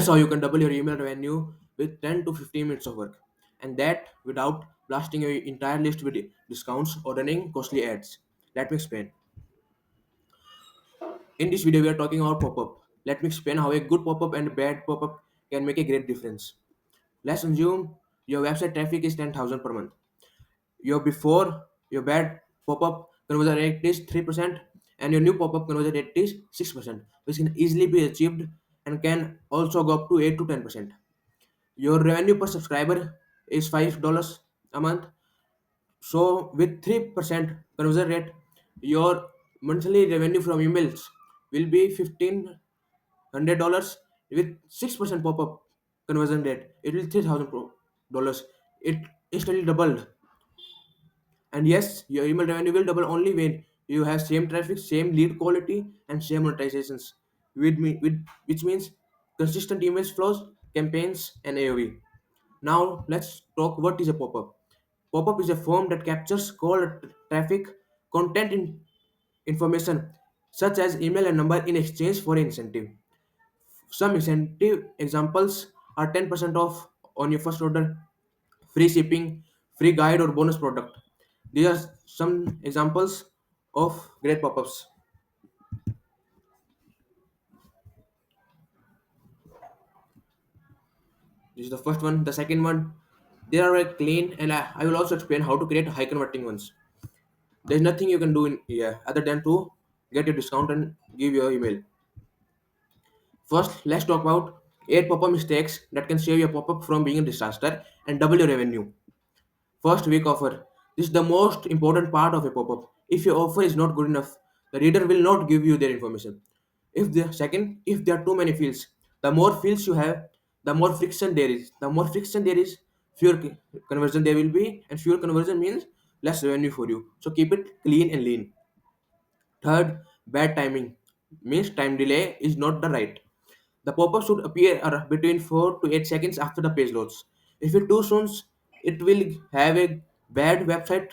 That's how you can double your email revenue with 10 to 15 minutes of work. And that without blasting your entire list with discounts or running costly ads. Let me explain. In this video, we are talking about pop-up. Let me explain how a good pop-up and a bad pop-up can make a great difference. Let's assume your website traffic is 10,000 per month. Your bad pop-up conversion rate is 3% and your new pop-up conversion rate is 6%, which can easily be achieved and can also go up to 8 to 10%. Your revenue per subscriber is $5 a month. So with 3% conversion rate, your monthly revenue from emails will be $1,500. With 6% pop-up conversion rate, it will $3,000. It instantly doubled. And yes, your email revenue will double only when you have same traffic, same lead quality, and same monetizations. Which means consistent email flows, campaigns, and AOV. Now let's talk what is a pop-up. Pop-up is a form that captures call traffic, content information such as email and number in exchange for incentive. Some incentive examples are 10% off on your first order, free shipping, free guide or bonus product. These are some examples of great pop-ups. This is the first one. The second one, they are very clean, and I will also explain how to create high converting ones. There's nothing you can do in here other than to get your discount and give your email. First, let's talk about 8 pop-up mistakes that can save your pop-up from being a disaster and double your revenue. First week offer. This is the most important part of a pop-up. If your offer is not good enough, the reader will not give you their information. If there are too many fields, the more fields you have, the more friction there is. The more friction there is, fewer conversion there will be, and fewer conversion means less revenue for you. So keep it clean and lean. Third, bad timing means time delay is not the right. The pop-up should appear between 4 to 8 seconds after the page loads. If it too soon, it will have a bad website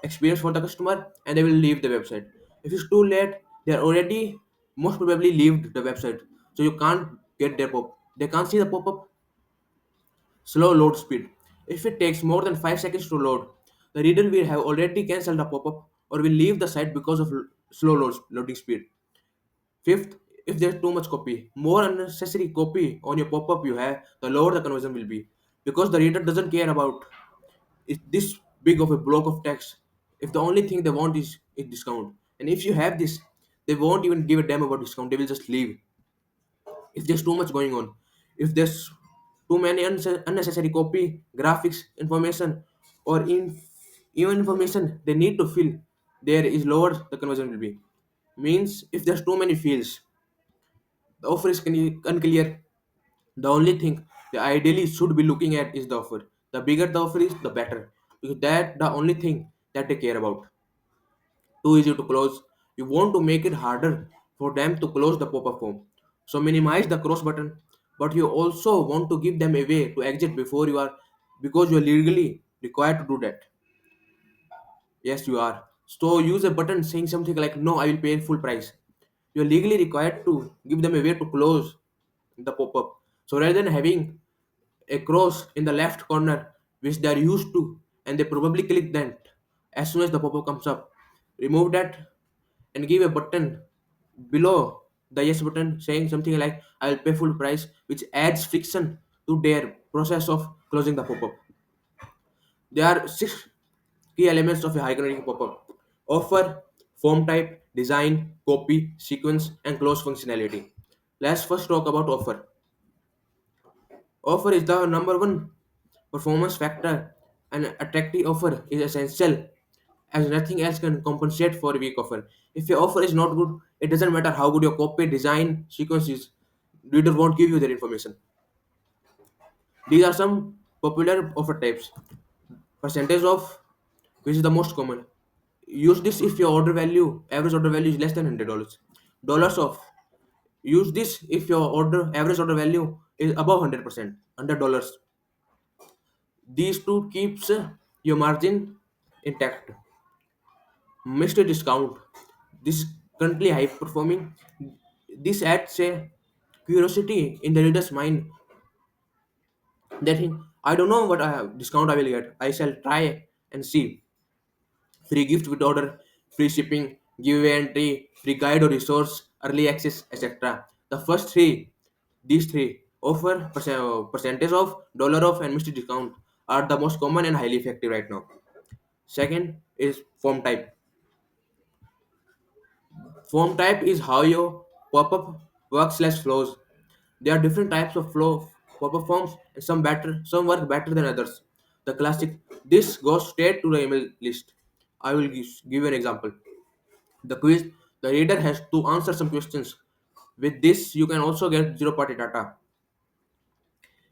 experience for the customer and they will leave the website. If it's too late, they are already most probably leave the website. So you can't get their pop. They can't see the pop-up. Slow load speed. If it takes more than 5 seconds to load, the reader will have already cancelled the pop-up or will leave the site because of slow loading speed. Fifth, if there's too much copy, more unnecessary copy on your pop-up you have, the lower the conversion will be. Because the reader doesn't care about is this big of a block of text. If the only thing they want is discount. And if you have this, they won't even give a damn about discount. They will just leave. If there's too much going on, if there's too many unnecessary copy, graphics, information, or even information they need to fill, there is lower the conversion will be. Means if there's too many fields, the offer is unclear. The only thing they ideally should be looking at is the offer. The bigger the offer is, the better. Because that the only thing that they care about. Too easy to close. You want to make it harder for them to close the pop-up form. So minimize the cross button, but you also want to give them a way to exit before you are because you are legally required to do that. Yes, you are. So use a button saying something like no, I will pay full price. You're legally required to give them a way to close the pop-up. So rather than having a cross in the left corner, which they are used to, and they probably click that as soon as the pop-up comes up, remove that and give a button below the yes button saying something like I'll pay full price, which adds friction to their process of closing the pop-up. There are six key elements of a high converting pop-up: offer, form type, design, copy, sequence, and close functionality. Let's first talk about offer. Offer is the number one performance factor. An attractive offer is essential as nothing else can compensate for a weak offer. If your offer is not good, it doesn't matter how good your copy, design, sequence is. Reader won't give you their information. These are some popular offer types. Percentage of, which is the most common. Use this if your average order value is less than $100. Dollars off. Use this if your average order value is above 100%, $100. These two keeps your margin intact. Missed discount. This is currently high performing. This adds a curiosity in the reader's mind. They think, I don't know what discount I will get. I shall try and see. Free gift with order, free shipping, giveaway entry, free guide or resource, early access, etc. The first three, these three, offer percentage off, dollar off, and mystery discount are the most common and highly effective right now. Second is form type. Form type is how your pop-up works slash flows. There are different types of flow pop-up forms, and some work better than others. The classic, this goes straight to the email list. I will give you an example. The quiz, the reader has to answer some questions. With this, you can also get zero-party data.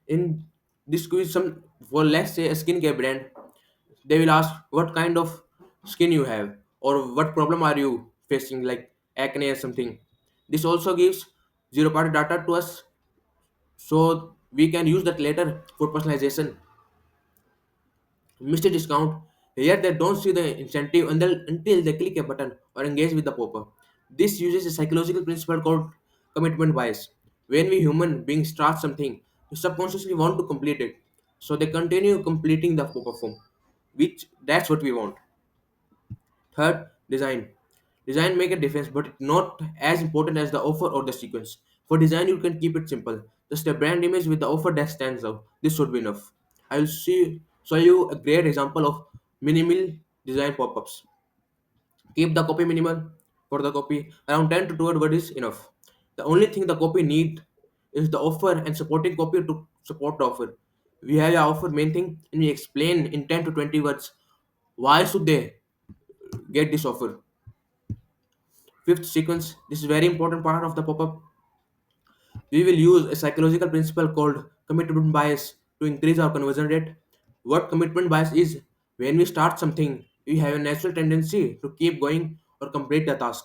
In this quiz, some for let's say a skincare brand, they will ask what kind of skin you have or what problem are you facing, like acne or something. This also gives zero-party data to us, so we can use that later for personalization. Missed discount. Here they don't see the incentive until they click a button or engage with the pop-up. This uses a psychological principle called commitment bias. When we human beings start something, we subconsciously want to complete it. So they continue completing the pop-up form, which that's what we want. Third, design. Design make a difference, but it's not as important as the offer or the sequence. For design, you can keep it simple. Just a brand image with the offer that stands out. This should be enough. I will show you a great example of minimal design pop-ups. Keep the copy minimal. For the copy, around 10 to 12 words is enough. The only thing the copy need is the offer and supporting copy to support the offer. We have the offer main thing and we explain in 10 to 20 words why should they get this offer. Fifth sequence, this is very important part of the pop-up. We will use a psychological principle called commitment bias to increase our conversion rate. What commitment bias is? When we start something, we have a natural tendency to keep going or complete the task.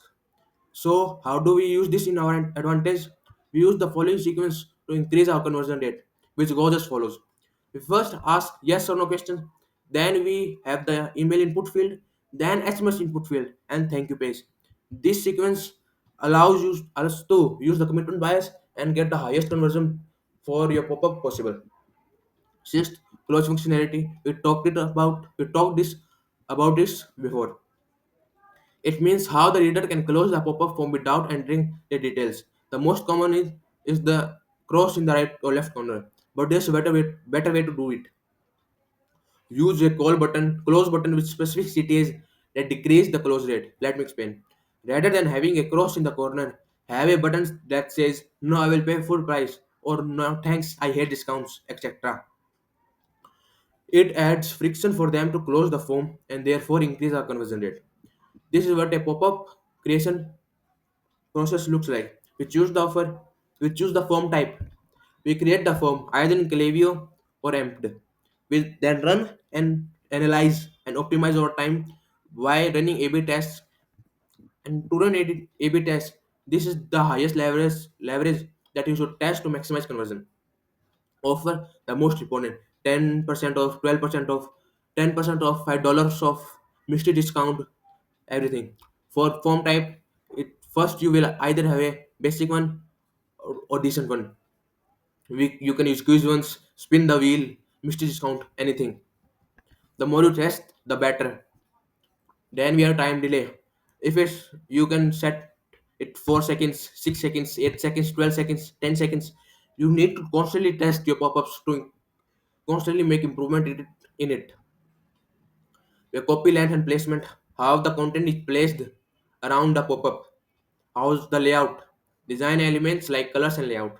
So, how do we use this in our advantage? We use the following sequence to increase our conversion rate, which goes as follows. We first ask yes or no questions, then we have the email input field, then SMS input field, and thank you page. This sequence allows you us to use the commitment bias and get the highest conversion for your pop-up possible. Sixth, close functionality. We talked this about this before. It means how the reader can close the pop-up form without entering the details. The most common is the cross in the right or left corner. But there's a better way to do it. Use a close button with specific CTAs that decrease the close rate. Let me explain. Rather than having a cross in the corner, have a button that says no I will pay full price or no thanks I hate discounts, etc. It adds friction for them to close the form and therefore increase our conversion rate. This is what a pop-up creation process looks like. We choose the form type. We create the form either in Klaviyo or Empt. We then run and analyze and optimize over time by running A/B tests. And to run A/B tests, this is the highest leverage that you should test to maximize conversion. Offer the most important 10% off, 12% off, 10% off, $5 off, mystery discount, everything. For form type, it first you will either have a basic one or decent one. You can use quiz ones, spin the wheel, mystery discount, anything. The more you test, the better. Then we have time delay. If it's you can set it 4 seconds, 6 seconds, 8 seconds, 12 seconds, 10 seconds. You need to constantly test your pop-ups to constantly make improvement in it. Your copy length and placement, how the content is placed around the pop-up, how's the layout, design elements like colors and layout,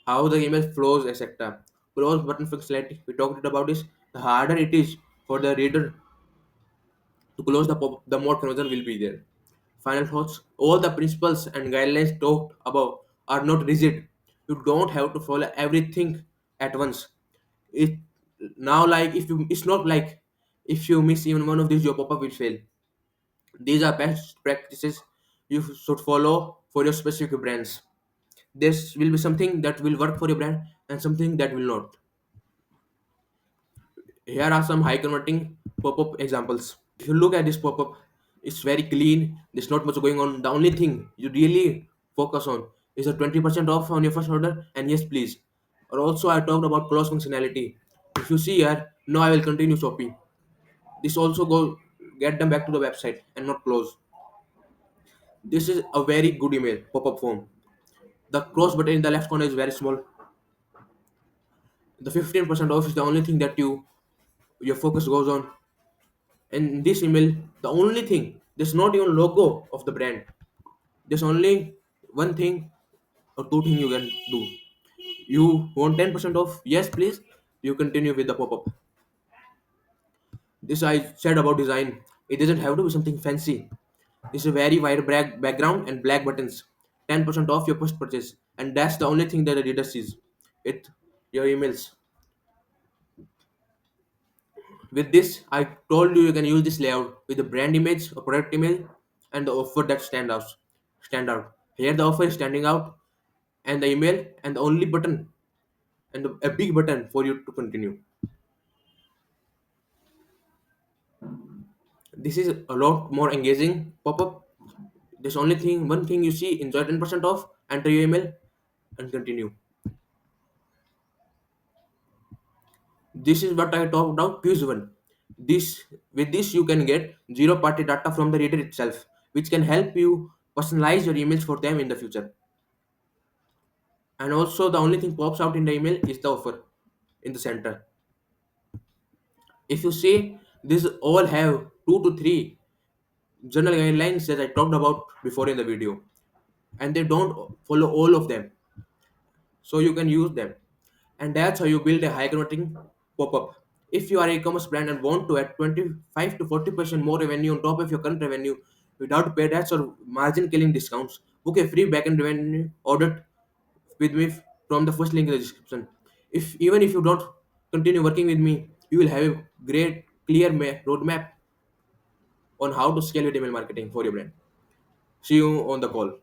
how the email flows, etc. Close button functionality, we talked about this. The harder it is for the reader to close the pop-up, the more conversion will be there. Final thoughts, all the principles and guidelines talked above are not rigid. You don't have to follow everything at once. It now like if you it's not like if you miss even one of these your pop-up will fail. These are best practices you should follow for your specific brands. This will be something that will work for your brand and something that will not. Here are some high converting pop-up examples. If you look at this pop-up, it's very clean, there's not much going on. The only thing you really focus on Is it 20% off on your first order? And yes, please. Or also, I talked about close functionality. If you see here, no, I will continue shopping. This also go get them back to the website and not close. This is a very good email pop-up form. The close button in the left corner is very small. The 15% off is the only thing that your focus goes on. And this email, the only thing, there's not even logo of the brand. There's only one thing or two things you can do. You want 10% off? Yes, please. You continue with the pop-up. This I said about design. It doesn't have to be something fancy. It's a very wide background and black buttons. 10% off your first purchase. And that's the only thing that the reader sees. It your emails. With this, I told you can use this layout with the brand image, a product image, and the offer that Stand out. Here the offer is standing out, and the email, and the only button, and a big button for you to continue. This is a lot more engaging pop-up. There's only thing one thing you see, enjoy 10% off, enter your email, and continue. This is what I talked about quiz one. This you can get zero party data from the reader itself, which can help you personalize your emails for them in the future. And also the only thing pops out in the email is the offer in the center. If you see, these all have 2 to 3 general guidelines that I talked about before in the video, and they don't follow all of them, so you can use them. And that's how you build a high converting pop-up. If you are an e-commerce brand and want to add 25 to 40% more revenue on top of your current revenue without paid ads or margin killing discounts, book a free backend revenue audit with me from the first link in the description. If even if you don't continue working with me, you will have a great clear roadmap on how to scale your email marketing for your brand. See you on the call.